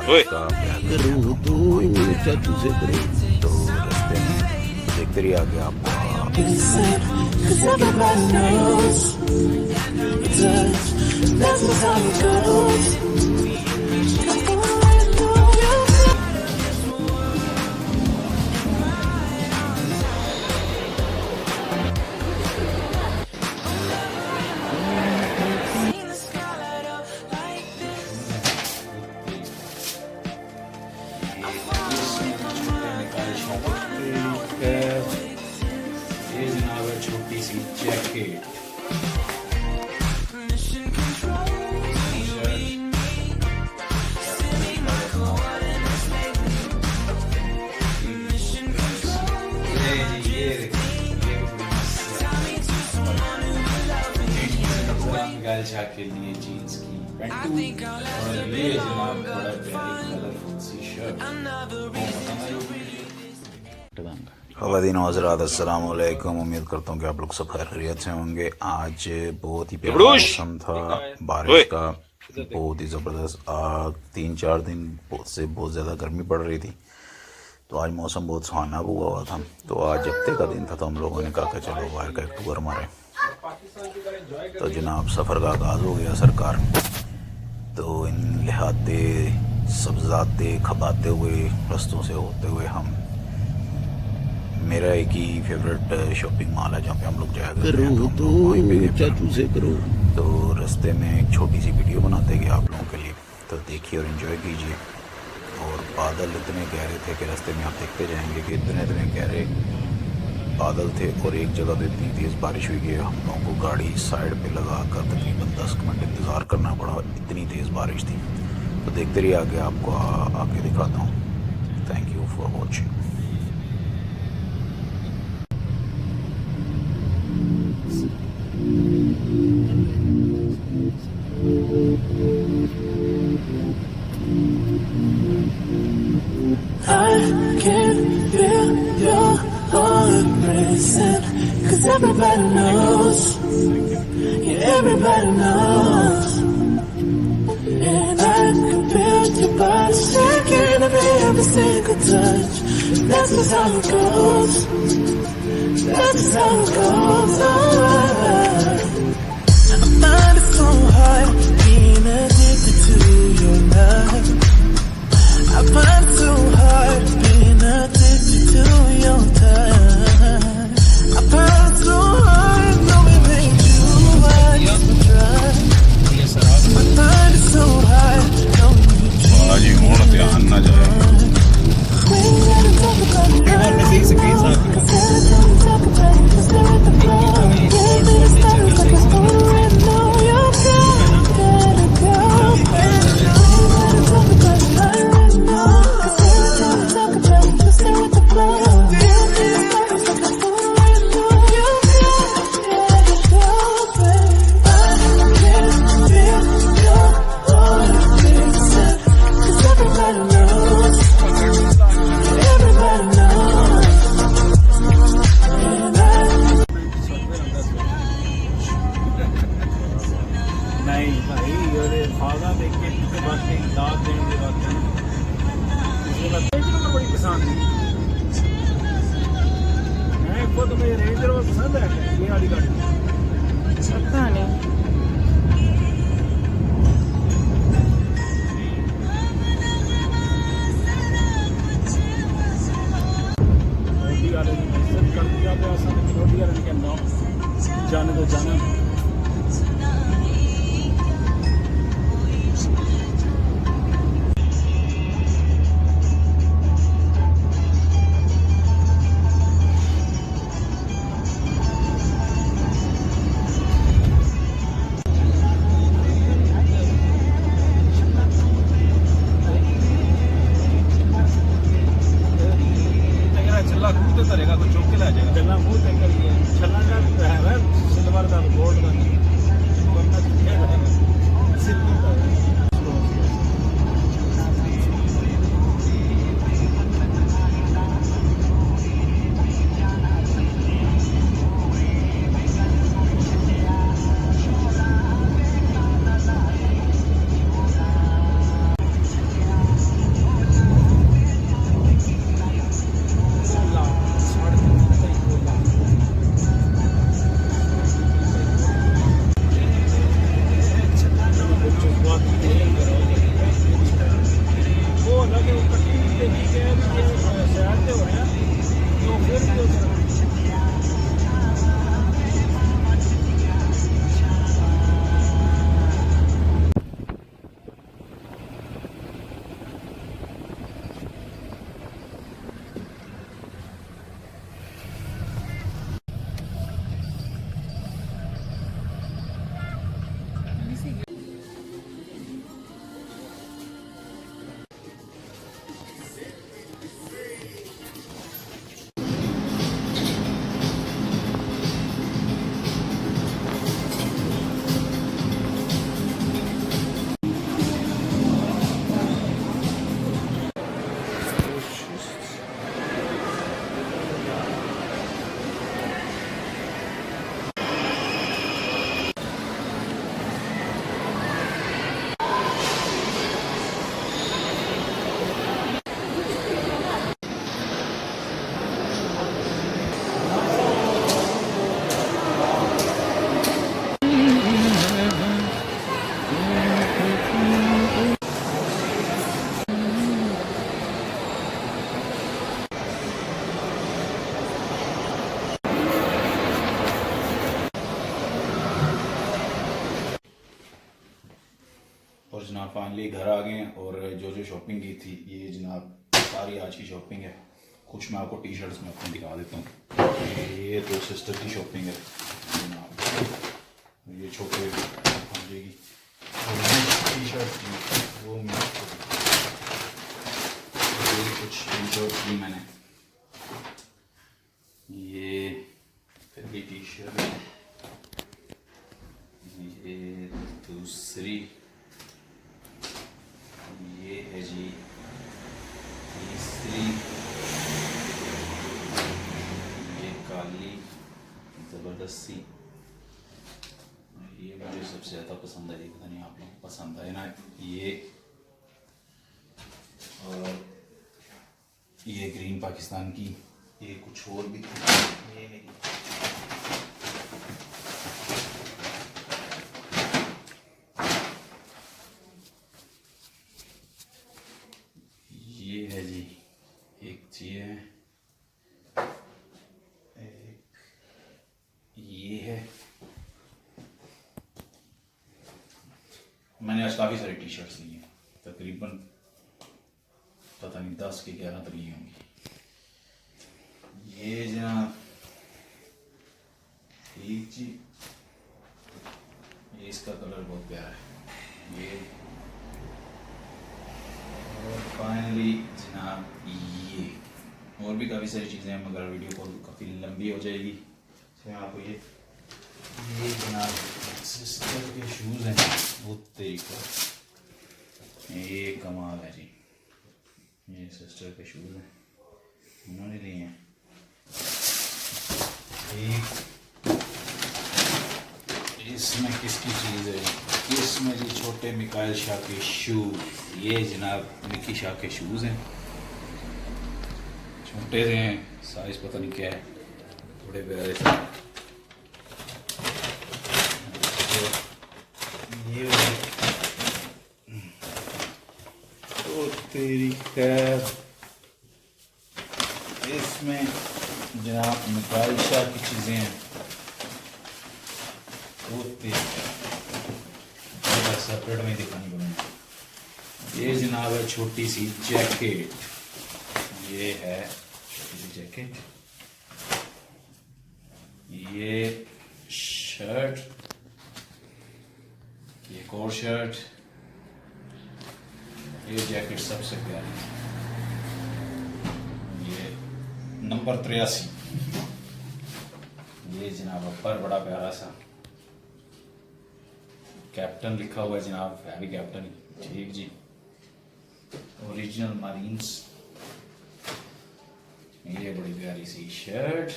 उसका क्या करूँ तो चाचू से करूँ। तो रास्ते में देखते रहिए आगे आपको। ये जनाब है छोटी सी जैकेट। के लिए जीन्स की पैंट और ये जनाब बड़ा प्यारी कलरफुल सी शर्ट। ख़वातीन हज़रात अस्सलाम वालेकुम। उम्मीद करता हूँ कि आप लोग सब खैरियत से होंगे। आज बहुत ही प्यारा मौसम था, बारिश का, बहुत ही ज़बरदस्त। 3-4 दिन से बहुत ज़्यादा गर्मी पड़ रही थी, तो आज मौसम बहुत सुहाना हुआ था। तो आज हफ्ते का दिन था, तो हम लोगों ने कहा कि चलो बाहर का एक टूर मारें। तो जनाब सफ़र का आगाज़ हो गया सरकार। तो इन लिहाते सब्ज़ाते खबाते हुए रस्तों से होते हुए हम, मेरा एक ही फेवरेट शॉपिंग मॉल है जहाँ पे हम लोग जाया करते हैं, तो वहीं पे चाचू से करो। तो रास्ते में एक छोटी सी वीडियो बनाते गए आप लोगों के लिए, तो देखिए और एंजॉय कीजिए। और बादल इतने गहरे थे कि रास्ते में आप देखते जाएंगे कि इतने गहरे बादल थे, और एक जगह तो इतनी तेज़ बारिश हुई कि हम लोगों को गाड़ी साइड पे लगा कर तकरीबन 10 मिनट इंतज़ार करना पड़ा, इतनी तेज़ बारिश थी। तो देखते रहिए आगे, आपको आगे दिखाता हूँ। Thank you for watching. I can feel your heart racing, 'cause everybody knows, yeah, everybody knows. And I can feel your body shaking every single touch. That's just how it goes. That's just how it goes. I find it so hard being addicted to your love. I find it so hard being addicted to your touch. I find it so hard knowing that you are try. I find it so hard knowing बाजी मोड़ ध्यान ना जाए। नहीं भाई ये फागा देख के किसी बात के दाद देने की बात है। मुझे लगता है कि मुझे बड़ी पसंद है। मैं खुद मुझे रेंज रोवर पसंद है, ये वाली गाड़ी पता नहीं। रोटी वाले ने इज्जत कर दिया तो ऐसा नहीं, रोटी वाले ने कहना जाने दो जाना। छला मुंह ते करेगा, कुछ चौक के ला जाएगा। छला मुंह ते करिए, छला का है सिल्वर का गोल्ड जनाब फाइनली घर आ गए हैं और जो शॉपिंग की थी ये जनाब सारी आज की शॉपिंग है। कुछ मैं आपको टी शर्ट्स में अपने दिखा देता हूँ। ये तो सिस्टर की शॉपिंग है जनाब, ये छोटे भांजे की टी शर्ट थी वो मैं ये कुछ टी शर्ट थी मैंने, ये फिर भी टी शर्ट है, ये दूसरी, ये है जी तीसरी, ये काली ज़बरदस्ती, ये मुझे सबसे ज़्यादा पसंद आई, पता नहीं आप लोगों को पसंद आए ना ये, और ये ग्रीन पाकिस्तान की, ये कुछ और भी ये नहीं, ये है जी एक ये है, एक ये है। मैंने आज काफ़ी सारी टी शर्ट्स ली हैं, तकरीबन पता नहीं 10 के 11 तक ली होंगी। ये जनाब ठीक जी, ये इसका कलर बहुत प्यारा है ये, और फाइनली जनाब ये, और भी काफ़ी सारी चीज़ें हैं मगर वीडियो को काफ़ी लंबी हो जाएगी, इसमें आपको ये जनाब सिस्टर के शूज़ हैं, बहुत तरीका ये कमाल है जी, ये सिस्टर के शूज़ हैं उन्होंने लिए हैं। इसमें किसकी चीज़ है, इसमें जी छोटे मिकाइल शाह के शूज़, ये जनाब मिकी शाह के शूज़ हैं, छोटे से हैं, साइज पता नहीं क्या है, बड़े प्यारे से। ये तो तेरी खैर, इसमें जनाब मिकाइल शाह की चीज़ें हैं, वो सेपरेट में दिखानी पड़ेगी। ये जनाब है छोटी सी जैकेट, ये है छोटी सी जैकेट, ये शर्ट, ये एक और शर्ट, ये जैकेट सबसे प्यारी, ये नंबर 83, ये जनाब ऊपर बड़ा प्यारा सा कैप्टन लिखा हुआ है जनाब, हैवी कैप्टन, ठीक जी, ओरिजिनल मरीन्स, ये बड़ी प्यारी सी शर्ट,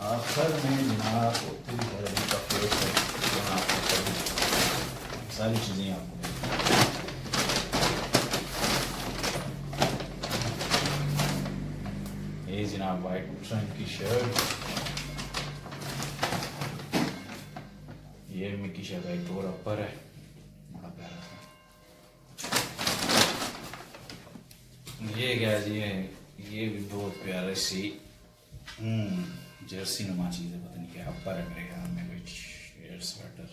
आखिर में जनाब सारी चीज़ें आपको ये जनाब वाइट रंग की शर्ट, ये मिकी शाह का एक और अपर है, बड़ा प्यारा सा, ये क्या जी है, ये भी बहुत प्यारे सी जर्सी नुमा चीज़ है, पता नहीं क्या अपर है मेरे ख्याल में, कोई शेयर स्वेटर,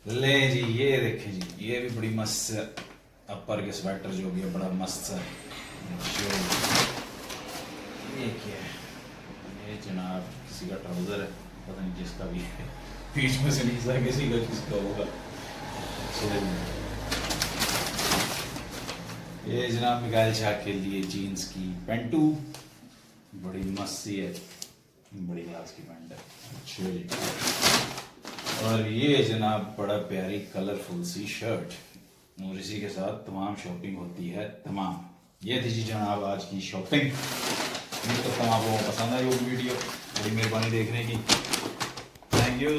ले जी ये देखें जी, ये भी बड़ी मस्त अपर के स्वेटर जो भी है, बड़ा मस्त है। ये क्या है, ये जनाब किसी का ट्राउज़र है, पता नहीं किसका भी है, बीच में से नीचा किसी का किसका होगा। ये जनाब मिकाइल शाह के लिए जीन्स की पेंटू, बड़ी मस्त सी है, बड़ी क्लास की पैंट है, अच्छा जी। और ये जनाब बड़ा प्यारी कलरफुल सी शर्ट, और इसी के साथ तमाम शॉपिंग होती है तमाम। ये थी जी जनाब आज की शॉपिंग, उम्मीद करता हूँ आप लोगों को पसंद आई होगी वीडियो, बड़ी मेहरबानी देखने की, थैंक यू।